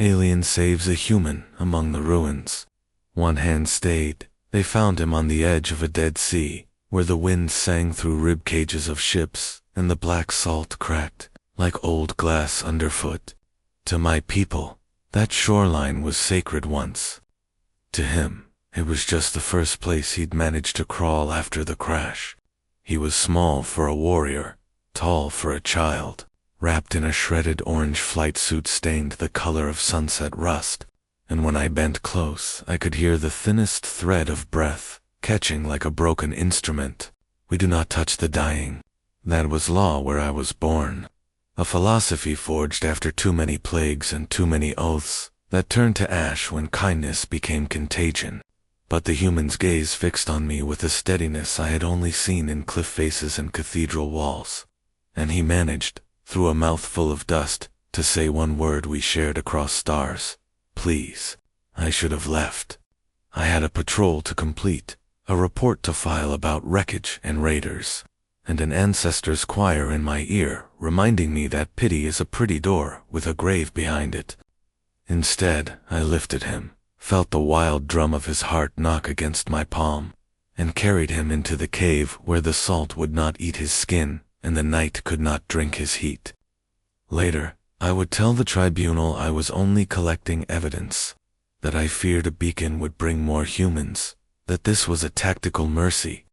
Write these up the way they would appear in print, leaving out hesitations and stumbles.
Alien saves a human among the ruins. One hand stayed. They found him on the edge of a dead sea, where the wind sang through rib cages of ships, and the black salt cracked like old glass underfoot. To my people, that shoreline was sacred once. To him, it was just the first place he'd managed to crawl after the crash. He was small for a warrior, tall for a child, wrapped in a shredded orange flight suit stained the color of sunset rust, and when I bent close, I could hear the thinnest thread of breath, catching like a broken instrument. We do not touch the dying. That was law where I was born. A philosophy forged after too many plagues and too many oaths, that turned to ash when kindness became contagion. But the human's gaze fixed on me with a steadiness I had only seen in cliff faces and cathedral walls. And he managed, through a mouthful of dust, to say one word we shared across stars. Please. I should have left. I had a patrol to complete, a report to file about wreckage and raiders, and an ancestor's choir in my ear reminding me that pity is a pretty door with a grave behind it. Instead, I lifted him, felt the wild drum of his heart knock against my palm, and carried him into the cave where the salt would not eat his skin and the night could not drink his heat. Later, I would tell the tribunal I was only collecting evidence, that I feared a beacon would bring more humans, that this was a tactical mercy.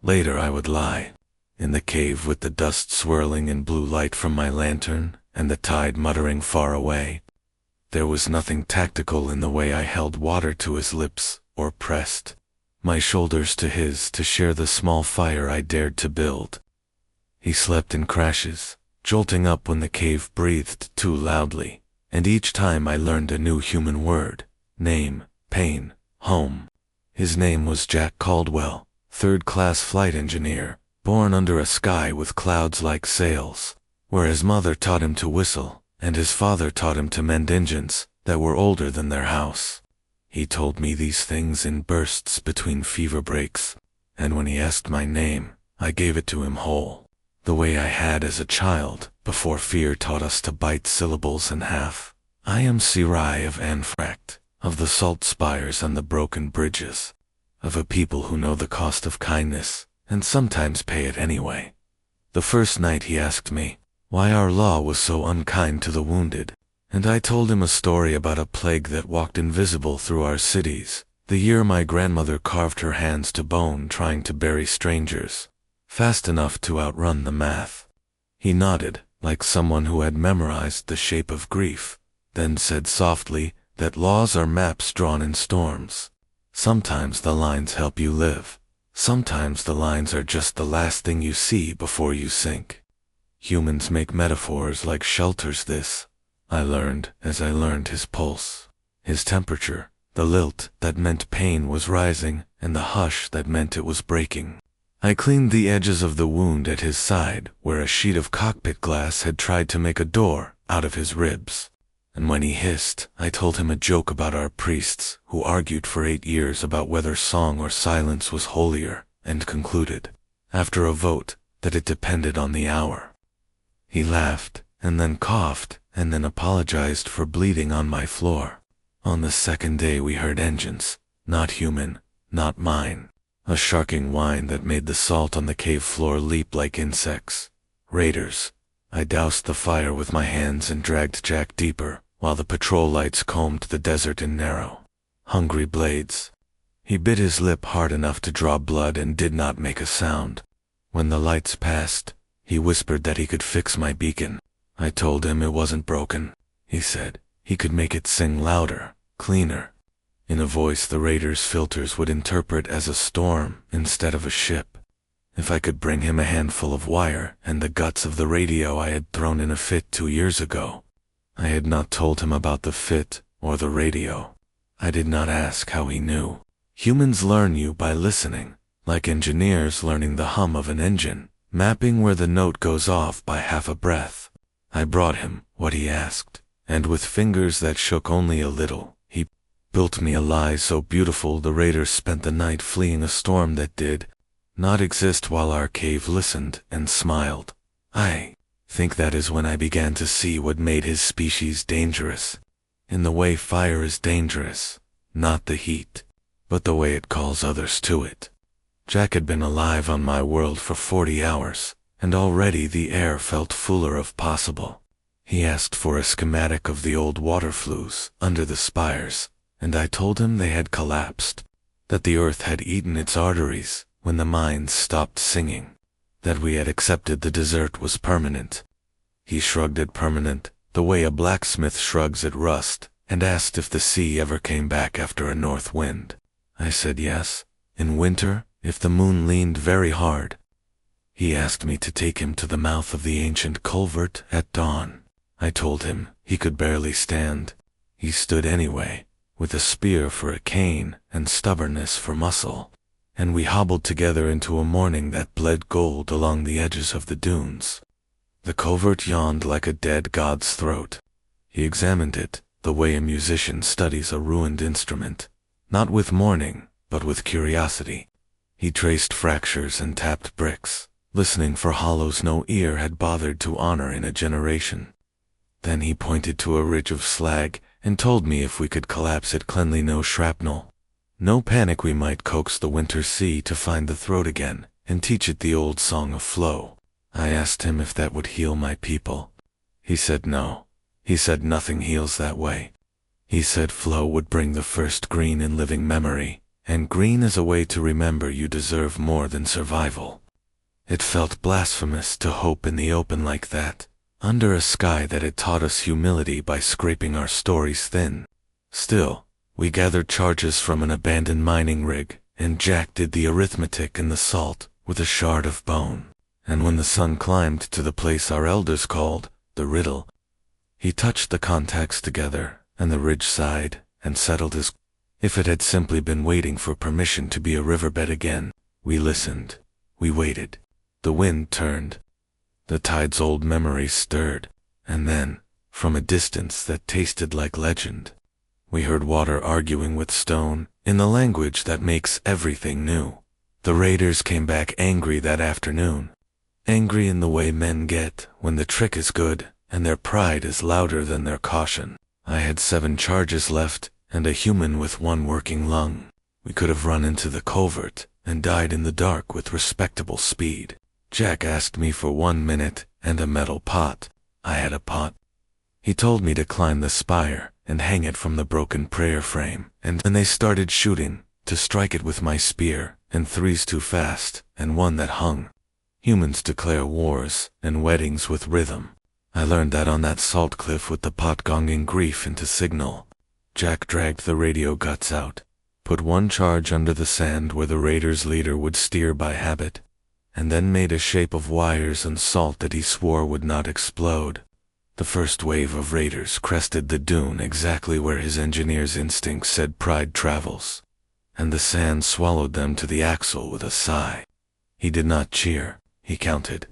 Later I would lie, in the cave with the dust swirling in blue light from my lantern and the tide muttering far away. There was nothing tactical in the way I held water to his lips or pressed my shoulders to his to share the small fire I dared to build. He slept in crashes, jolting up when the cave breathed too loudly, and each time I learned a new human word, name, pain, home. His name was Jack Caldwell, third-class flight engineer, born under a sky with clouds like sails, where his mother taught him to whistle, and his father taught him to mend engines that were older than their house. He told me these things in bursts between fever breaks, and when he asked my name, I gave it to him whole, the way I had as a child, before fear taught us to bite syllables in half. I am Sirai of Anfract, of the salt spires and the broken bridges, of a people who know the cost of kindness, and sometimes pay it anyway. The first night he asked me why our law was so unkind to the wounded, and I told him a story about a plague that walked invisible through our cities, the year my grandmother carved her hands to bone trying to bury strangers, fast enough to outrun the math. He nodded, like someone who had memorized the shape of grief, then said softly that laws are maps drawn in storms. Sometimes the lines help you live. Sometimes the lines are just the last thing you see before you sink. Humans make metaphors like shelters. This I learned as I learned his pulse, his temperature, the lilt that meant pain was rising and the hush that meant it was breaking. I cleaned the edges of the wound at his side where a sheet of cockpit glass had tried to make a door out of his ribs. And when he hissed, I told him a joke about our priests who argued for 8 years about whether song or silence was holier, and concluded, after a vote, that it depended on the hour. He laughed, and then coughed, and then apologized for bleeding on my floor. On the second day we heard engines, not human, not mine, a sharking whine that made the salt on the cave floor leap like insects. Raiders. I doused the fire with my hands and dragged Jack deeper, while the patrol lights combed the desert in narrow, hungry blades. He bit his lip hard enough to draw blood and did not make a sound. When the lights passed, he whispered that he could fix my beacon. I told him it wasn't broken. He said he could make it sing louder, cleaner, in a voice the raiders' filters would interpret as a storm instead of a ship. If I could bring him a handful of wire and the guts of the radio I had thrown in a fit 2 years ago. I had not told him about the fit or the radio. I did not ask how he knew. Humans learn you by listening, like engineers learning the hum of an engine, mapping where the note goes off by half a breath. I brought him what he asked, and with fingers that shook only a little, he built me a lie so beautiful the raiders spent the night fleeing a storm that did not exist while our cave listened and smiled. I think that is when I began to see what made his species dangerous. in the way fire is dangerous, not the heat, but the way it calls others to it. Jack had been alive on my world for 40 hours, and already the air felt fuller of possible. He asked for a schematic of the old water flues under the spires, and I told him they had collapsed, that the earth had eaten its arteries when the mines stopped singing, that we had accepted the desert was permanent. He shrugged at permanent, the way a blacksmith shrugs at rust, and asked if the sea ever came back after a north wind. I said yes, in winter, if the moon leaned very hard. He asked me to take him to the mouth of the ancient culvert at dawn. I told him he could barely stand. He stood anyway, with a spear for a cane and stubbornness for muscle, and we hobbled together into a morning that bled gold along the edges of the dunes. The culvert yawned like a dead god's throat. He examined it, the way a musician studies a ruined instrument, not with mourning, but with curiosity. He traced fractures and tapped bricks, listening for hollows no ear had bothered to honor in a generation. Then he pointed to a ridge of slag and told me if we could collapse it cleanly, no shrapnel. No panic, we might coax the winter sea to find the throat again and teach it the old song of flow. I asked him if that would heal my people. He said no. He said nothing heals that way. He said flow would bring the first green in living memory, and green is a way to remember you deserve more than survival. It felt blasphemous to hope in the open like that, under a sky that had taught us humility by scraping our stories thin. Still, we gathered charges from an abandoned mining rig, and Jack did the arithmetic in the salt with a shard of bone. And when the sun climbed to the place our elders called the riddle, he touched the contacts together, and the ridge sighed and settled his. If it had simply been waiting for permission to be a riverbed again, we listened, we waited. The wind turned. The tide's old memories stirred, and then, from a distance that tasted like legend, we heard water arguing with stone in the language that makes everything new. The raiders came back angry that afternoon, angry in the way men get when the trick is good and their pride is louder than their caution. I had 7 charges left and a human with 1 working lung. We could have run into the culvert and died in the dark with respectable speed. Jack asked me for 1 minute and a metal pot. I had a pot. He told me to climb the spire and hang it from the broken prayer frame, and when they started shooting, to strike it with my spear, and 3's too fast, and 1 that hung. Humans declare wars and weddings with rhythm. I learned that on that salt cliff with the pot gonging grief into signal. Jack dragged the radio guts out, put 1 charge under the sand where the raiders' leader would steer by habit, and then made a shape of wires and salt that he swore would not explode. The first wave of raiders crested the dune exactly where his engineer's instinct said pride travels, and the sand swallowed them to the axle with a sigh. He did not cheer, he counted.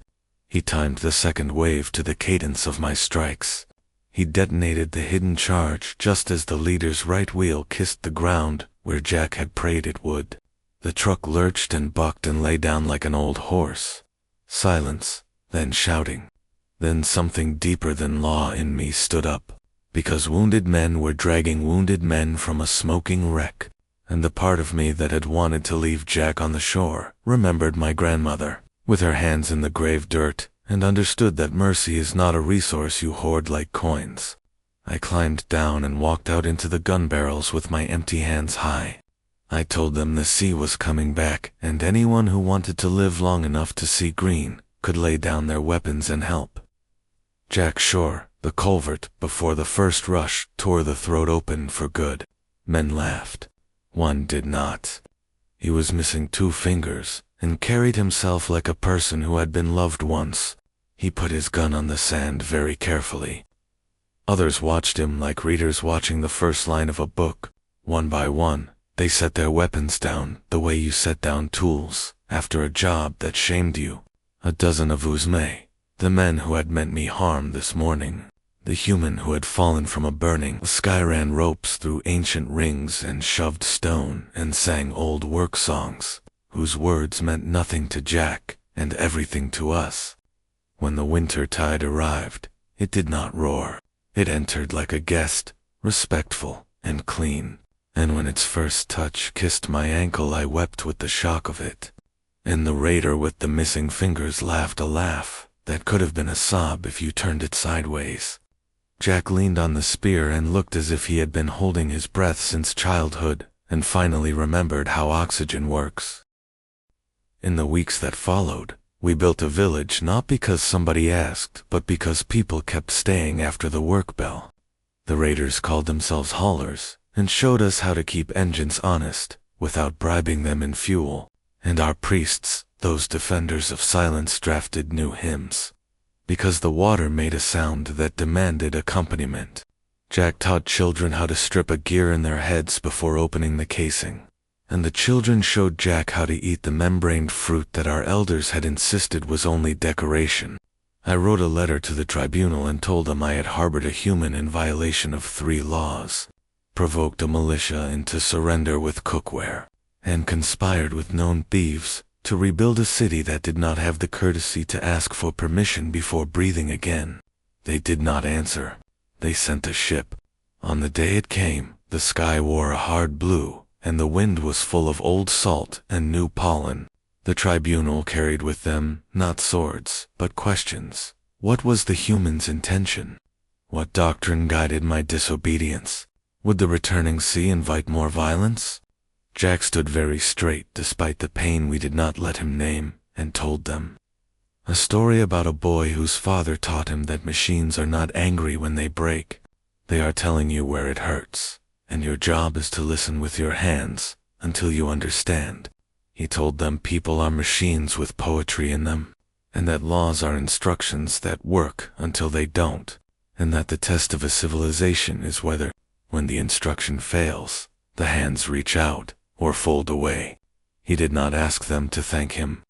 He timed the second wave to the cadence of my strikes. He detonated the hidden charge just as the leader's right wheel kissed the ground where Jack had prayed it would. The truck lurched and bucked and lay down like an old horse. Silence, then shouting. Then something deeper than law in me stood up, because wounded men were dragging wounded men from a smoking wreck, and the part of me that had wanted to leave Jack on the shore remembered my grandmother, with her hands in the grave dirt, and understood that mercy is not a resource you hoard like coins. I climbed down and walked out into the gun barrels with my empty hands high. I told them the sea was coming back, and anyone who wanted to live long enough to see green could lay down their weapons and help. Jack Shore, the culvert, before the first rush, tore the throat open for good. Men laughed. 1 did not. He was missing 2 fingers, and carried himself like a person who had been loved once. He put his gun on the sand very carefully. Others watched him like readers watching the first line of a book. 1 by 1, they set their weapons down the way you set down tools after a job that shamed you. A dozen of Uzme, the men who had meant me harm this morning, the human who had fallen from a burning sky, ran ropes through ancient rings and shoved stone and sang old work songs, whose words meant nothing to Jack and everything to us. When the winter tide arrived, it did not roar. It entered like a guest, respectful, and clean, and when its first touch kissed my ankle I wept with the shock of it. And the raider with the missing fingers laughed a laugh that could have been a sob if you turned it sideways. Jack leaned on the spear and looked as if he had been holding his breath since childhood, and finally remembered how oxygen works. In the weeks that followed, we built a village not because somebody asked, but because people kept staying after the work bell. The raiders called themselves haulers, and showed us how to keep engines honest, without bribing them in fuel, and our priests, those defenders of silence, drafted new hymns, because the water made a sound that demanded accompaniment. Jack taught children how to strip a gear in their heads before opening the casing, and the children showed Jack how to eat the membraned fruit that our elders had insisted was only decoration. I wrote a letter to the tribunal and told them I had harbored a human in violation of 3 laws, provoked a militia into surrender with cookware, and conspired with known thieves to rebuild a city that did not have the courtesy to ask for permission before breathing again. They did not answer. They sent a ship. On the day it came, the sky wore a hard blue, and the wind was full of old salt and new pollen. The tribunal carried with them not swords, but questions. What was the human's intention? What doctrine guided my disobedience? Would the returning sea invite more violence? Jack stood very straight despite the pain we did not let him name, and told them a story about a boy whose father taught him that machines are not angry when they break. They are telling you where it hurts, and your job is to listen with your hands until you understand. He told them people are machines with poetry in them, and that laws are instructions that work until they don't, and that the test of a civilization is whether, when the instruction fails, the hands reach out or fold away. He did not ask them to thank him.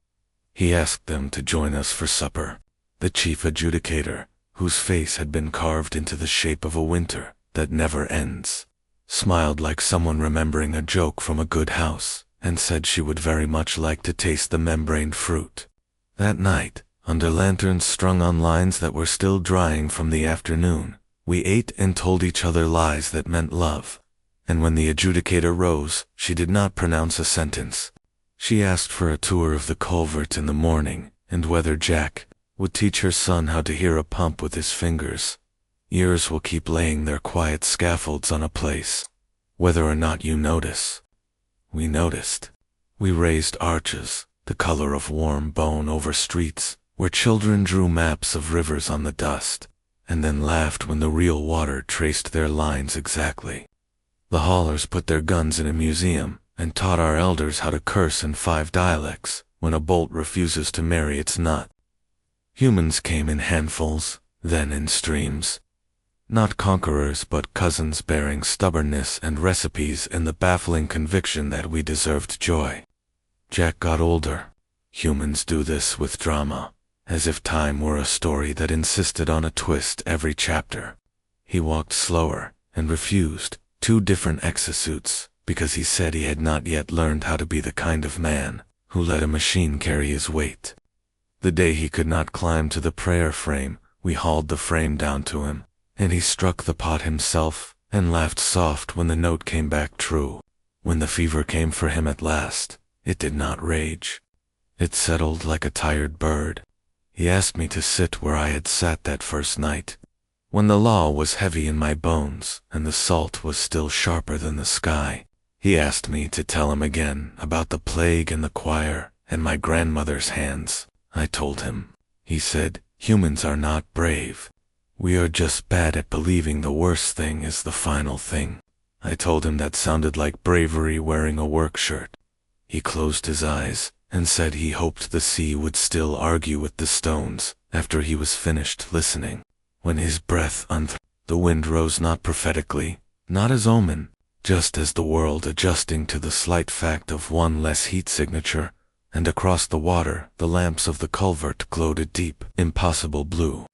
He asked them to join us for supper. The chief adjudicator, whose face had been carved into the shape of a winter that never ends, smiled like someone remembering a joke from a good house, and said she would very much like to taste the membraned fruit. That night, under lanterns strung on lines that were still drying from the afternoon, we ate and told each other lies that meant love. And when the adjudicator rose, she did not pronounce a sentence. She asked for a tour of the culvert in the morning, and whether Jack would teach her son how to hear a pump with his fingers. Years will keep laying their quiet scaffolds on a place, whether or not you notice. We noticed. We raised arches, the color of warm bone, over streets, where children drew maps of rivers on the dust, and then laughed when the real water traced their lines exactly. The haulers put their guns in a museum, and taught our elders how to curse in 5 dialects when a bolt refuses to marry its nut. Humans came in handfuls, then in streams. Not conquerors but cousins bearing stubbornness and recipes and the baffling conviction that we deserved joy. Jack got older. Humans do this with drama, as if time were a story that insisted on a twist every chapter. He walked slower and refused 2 different exosuits because he said he had not yet learned how to be the kind of man who let a machine carry his weight. The day he could not climb to the prayer frame, we hauled the frame down to him, and he struck the pot himself and laughed soft when the note came back true. When the fever came for him at last, it did not rage. It settled like a tired bird. He asked me to sit where I had sat that first night, when the law was heavy in my bones and the salt was still sharper than the sky. He asked me to tell him again about the plague and the choir and my grandmother's hands. I told him. He said, humans are not brave. We are just bad at believing the worst thing is the final thing. I told him that sounded like bravery wearing a work shirt. He closed his eyes and said he hoped the sea would still argue with the stones after he was finished listening. When his breath the wind rose, not prophetically, not as omen, just as the world adjusting to the slight fact of one less heat signature, and across the water the lamps of the culvert glowed a deep, impossible blue.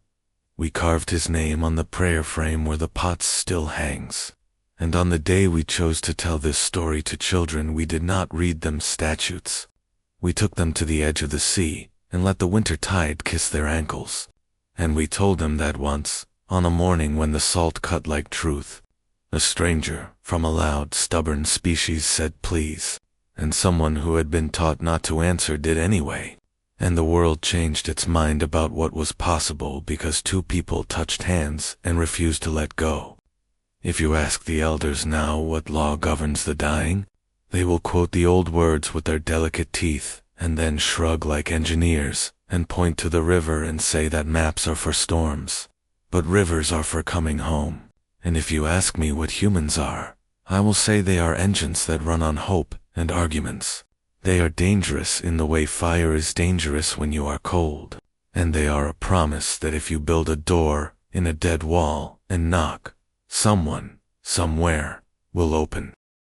We carved his name on the prayer frame where the pot still hangs. And on the day we chose to tell this story to children, we did not read them statutes. We took them to the edge of the sea and let the winter tide kiss their ankles. And we told them that once, on a morning when the salt cut like truth, A stranger from a loud, stubborn species said please, and someone who had been taught not to answer did anyway. And the world changed its mind about what was possible because two people touched hands and refused to let go. If you ask the elders now what law governs the dying, they will quote the old words with their delicate teeth and then shrug like engineers and point to the river and say that maps are for storms, but rivers are for coming home. And if you ask me what humans are, I will say they are engines that run on hope and arguments. They are dangerous in the way fire is dangerous when you are cold, and they are a promise that if you build a door in a dead wall and knock, someone, somewhere, will open.